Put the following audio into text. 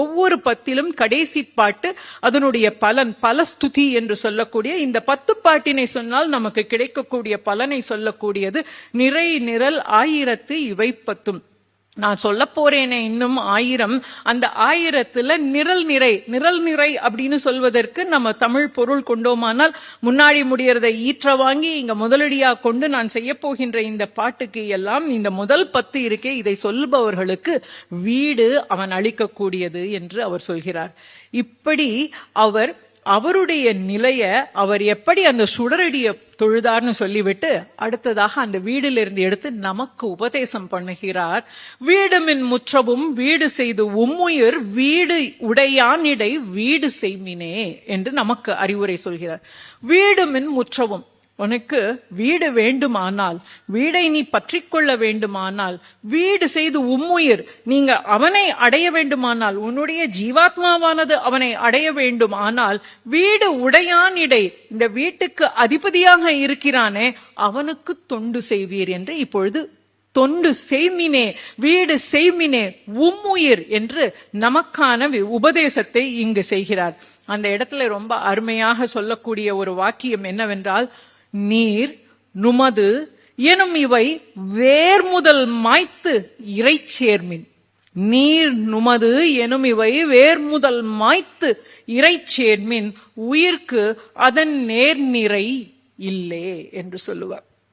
ஒவ்வொரு பத்திலும் கடைசி பாட்டு அதனுடைய பலன் பலஸ்துதி என்று சொல்லக்கூடிய இந்த 10 பாட்டினை சொன்னால் நமக்கு கிடைக்கக்கூடிய பலனை சொல்லக்கூடியது நிறை நிரல் 1000 இவை 10. நான் சொல்ல போறேனே இன்னும் 1000. அந்த 1000த்துல நிரல் நிறை அப்படின்னு சொல்வதற்கு நம்ம தமிழ் பொருள் கொண்டோமானால் முன்னாடி முடியறதை ஈற்ற வாங்கி இங்க முதலடியா கொண்டு நான் செய்ய போகின்ற இந்த பாட்டுக்கு எல்லாம் இந்த முதல் 10 இருக்கே, இதை சொல்பவர்களுக்கு வீடு அவன் அளிக்கக்கூடியது என்று அவர் சொல்கிறார். இப்படி அவருடைய நிலைய அவர் எப்படி அந்த சுடரடிய தொழுதார்னு சொல்லிவிட்டு அடுத்ததாக அந்த வீடிலிருந்து எடுத்து நமக்கு உபதேசம் பண்ணுகிறார். வீடுமின் முற்றவும் வீடு செய்து உம்முயிர் வீடு உடையானிடை வீடு செய்மினே என்று நமக்கு அறிவுரை சொல்கிறார். வீடுமின் முற்றவும், உனக்கு வீடு வேண்டுமானால், வீடை நீ பற்றிக்கொள்ள வேண்டுமானால், வீடு செய்து உம்முயிர் நீங்க அவனை அடைய வேண்டுமானால், உன்னுடைய ஜீவாத்மாவானது அவனை அடைய வேண்டுமானால், வீடு உடையானிடை இந்த வீட்டுக்கு அதிபதியாக இருக்கிறானே அவனுக்கு தொண்டு செய்வீர் என்று இப்பொழுது தொண்டு செய்மினே, வீடு செய்மினே, உம்முயிர் என்று நமக்கான உபதேசத்தை இங்கு செய்கிறார். அந்த இடத்துல ரொம்ப அருமையாக சொல்லக்கூடிய ஒரு வாக்கியம் என்னவென்றால், நீர் நுமது எனும் இவை வேர் முதல் மாய்த்து இறை சேர்மின். நீர் நுமது எனும் இவை வேர் முதல் மாய்த்து இறை சேர்மின் உயிர்க்கு அதன் நேர்நிறை இல்லே என்று சொல்லுவார்.